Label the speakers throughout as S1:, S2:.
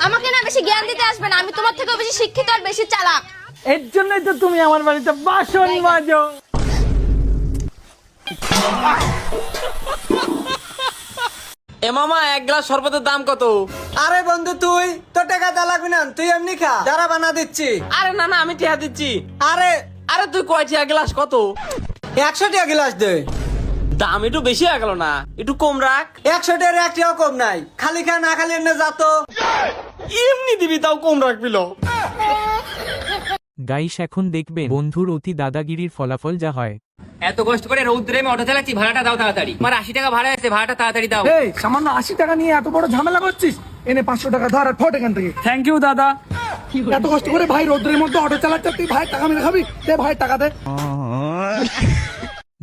S1: আমাকে না বেশি জ্ঞান দিতে আসবে না, আমি তোমার থেকেও বেশি শিক্ষিত আর বেশি চালাক।
S2: এর জন্যই তো তুমি আমার বাড়িতে বাসন মাজো।
S3: এ মামা, এক গ্লাস শরবতের দাম কত?
S4: আরে বন্ধু তুই তো টাকা দেওয়া লাগবে না, তুই এমনি খা, যারা বানা দিচ্ছি।
S3: আরে না না, আমি টিয়া দিচ্ছি।
S4: আরে
S3: আরে তুই কয় টিয়া গ্লাস কত?
S4: 100 টাকা গ্লাস দে।
S3: দাম একটু বেশি হয়ে গেল না, একটু কম রাখ।
S4: 100 টাকার একটিও কম নাই, খালি খা না খালি এনে যা তো।
S3: এমনি দিবি তাও কম রাখবিল।
S5: গাইস এখন দেখবেন বন্ধুর অতি দাদাগিরির ফলাফল যা হয়।
S6: এত কষ্ট করে রৌদ্রে আমি অটো চালাচ্ছি, ভাড়াটা দাও তাড়াতাড়ি। আমার 80 টাকা ভাড়া আছে, ভাড়াটা তাড়াতাড়ি দাও।
S2: এই সামান্য 80 টাকা নিয়ে এত বড় ঝামেলা করছিস, এনে 500 টাকা ধর আর ফট এখান থেকে। থ্যাংক ইউ দাদা। এত কষ্ট করে ভাই রোদ্রের মধ্যে অটো চালাচ্ছে, তুই ভাই টাকা মেরে খাবি? দে ভাই টাকা দে।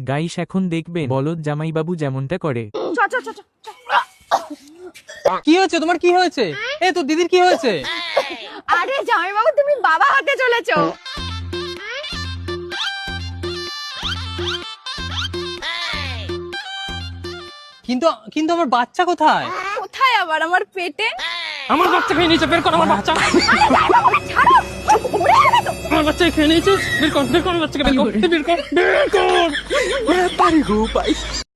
S5: গাইস এখন দেখবেন বলদ জামাইবাবু যেমনটা করে।
S7: কি হয়েছে তোমার, কি হয়েছে? এই তো দিদির কি হয়েছে?
S1: আরে জামাইবাবু, তুমি বাবা হতে চলেছো।
S7: কিন্তু কিন্তু আমার বাচ্চা কোথায়?
S1: কোথায় আবার? আমার পেটে।
S7: আমার বাচ্চা খেয়ে নিয়েছে, বের কর আমার বাচ্চা।
S1: ছাড়ো, মরে যাবে তো।
S7: আমার বাচ্চা খেয়ে নিয়েছিস, বের কর বের কর আমার বাচ্চাকে, বের কর বের কর বের কর।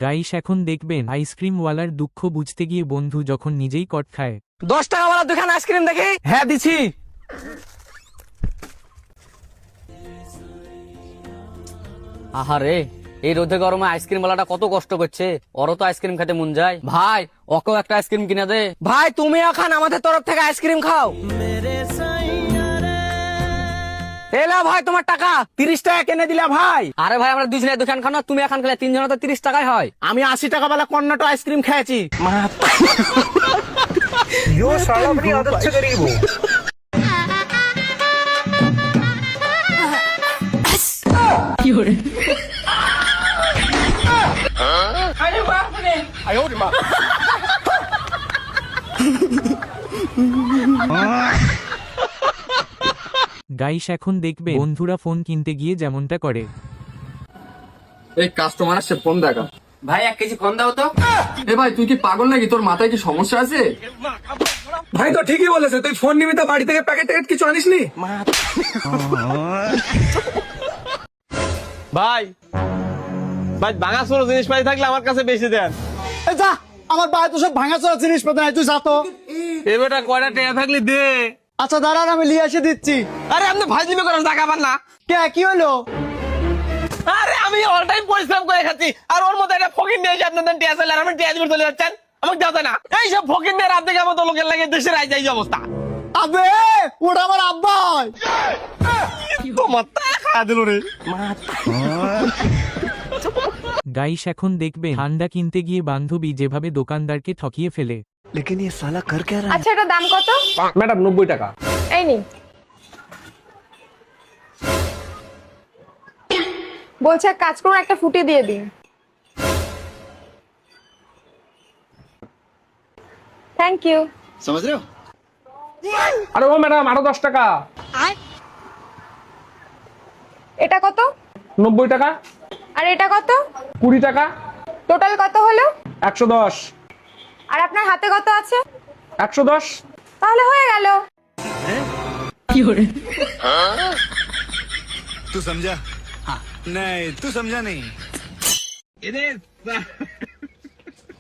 S5: গাইস এখন দেখবেন আইসক্রিমওয়ালার দুঃখ বুঝতে গিয়ে বন্ধু যখন নিজেই কট খায়।
S3: 10 টাকা वाला দুখান আইসক্রিম দেখি।
S2: হ্যাঁ দিছি।
S6: আহারে, এই রোদে গরমে আইসক্রিম ওয়ালাটা কত কষ্ট করছে, ওরও তো আইসক্রিম খেতে মন যায়। ভাই, ওকেও একটা আইসক্রিম কিনে দে।
S3: ভাই তুমিও খান, আমাদের তরফ থেকে আইসক্রিম খাও। এলা ভাই তোমার টাকা 30 টাকা কিনে দিলা ভাই।
S6: আরে ভাই, আমরা দুজনে দোকান খাও না, তুমি এখন খেলে 3 জন তো 30 টাকায় হয়।
S3: আমি 80 টাকা वाला কর্নাটো আইসক্রিম খেয়েছি।
S5: গাইস এখন দেখবে বন্ধুরা ফোন কিনতে গিয়ে যেমনটা করে।
S8: এই কাস্টমার আসছে, ফোন দেখা।
S6: ভাই 1 কেজি কম দাও তো।
S8: এ ভাই, তুই কি পাগল নাকি? তোর মাথায় কি সমস্যা আছে?
S2: ভাই তো ঠিকই বলেছে, তুই ফোন নিবি তো বাড়ি থেকে প্যাকেট ট্যাকেট কিছু আনিসনি?
S3: ভাই ভাই, ভাঙা চোরা জিনিস পাই থাকলে আমার কাছে বেশি দেন।
S4: যা, আমার বাড়ি তো সব ভাঙা চোরা জিনিসপত্র নাই, তুই যা তো।
S3: এ বেটা কয়টা টাকা থাকলে দে।
S4: আচ্ছা দাঁড়ান, আমি লিয়ে এসে দিচ্ছি।
S3: আরে আপনি ভাইজিমি করার টাকা পান না?
S4: কে, কি হলো?
S3: আরে আমি অল টাইম পরিশ্রম করে খাচ্ছি, আর ওর মধ্যে একটা ফকির নিয়ে এসে আপনাদের টিয়া চাইলেন, আমি টিয়া দিয়ে চলে যাচ্ছেন, আমাকে দেওয়া যায় না। এইসব ফকির নিয়ে রাত থেকে মতো লোকের লাগে দেশের আই যাই অবস্থা।
S4: আবে ওটা আমার আব্বা হয়।
S3: তোমার টাকা খাওয়া দিল রে।
S5: গাইস এখন দেখবেন ঠান্ডা কিনতে গিয়ে বান্ধবী যেভাবে দোকানদারকে ঠকিয়ে ফেলে।
S1: আচ্ছা, এটা দাম কত?
S8: ম্যাডাম 90 টাকা।
S1: এই নিন। বলছে এক কাজ করুন, একটা ফুটি দিয়ে দিন। Thank you.
S8: আরে ও ম্যাডাম, আরো 10 টাকা।
S1: এটা কত?
S8: 90 টাকা।
S1: আর এটা কত?
S8: 20 টাকা।
S1: টোটাল কত হলো?
S8: 110।
S1: আর আপনার হাতে কত আছে?
S8: 110।
S1: তাহলে হয়ে গেল।
S9: तू समझा? हाँ। नहीं, तू समझा नहीं।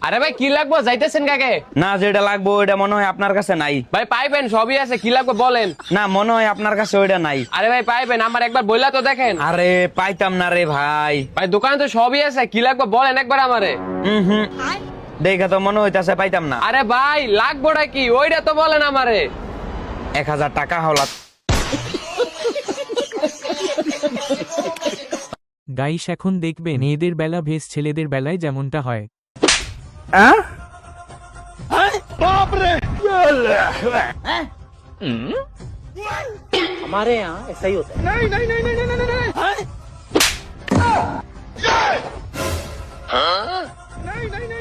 S3: আরে ভাই কি লাগবো, যাইতেছেন কাকে?
S10: না, যেটা লাগবো ওইটা মনে হয় আপনার কাছে নাই।
S3: ভাই পাইবেন, সবই আছে, কি লাগবে বলেন।
S10: না, মনে হয় আপনার কাছে ওইটা নাই।
S3: আরে ভাই পাইবেন, আমার একবার বইলা তো দেখেন।
S10: আরে পাইতাম না রে ভাই।
S3: ভাই দোকানে তো সবই আছে, কি লাগবে বলেন একবার আমারে।
S10: হুম, দেখা তো মনে হইতাছে পাইতাম না।
S3: আরে ভাই লাগবোটা কি, ওইটা তো বলেন আমারে।
S10: 1000 টাকা হলা।
S5: গাইস এখন দেখবেন মেয়েদের বেলা ভেস ছেলেদের বেলায় যেমনটা হয়।
S3: हमारे यहाँ ऐसा ही होता है।
S4: नहीं नहीं नहीं नहीं नहीं नहीं नहीं नहीं नहीं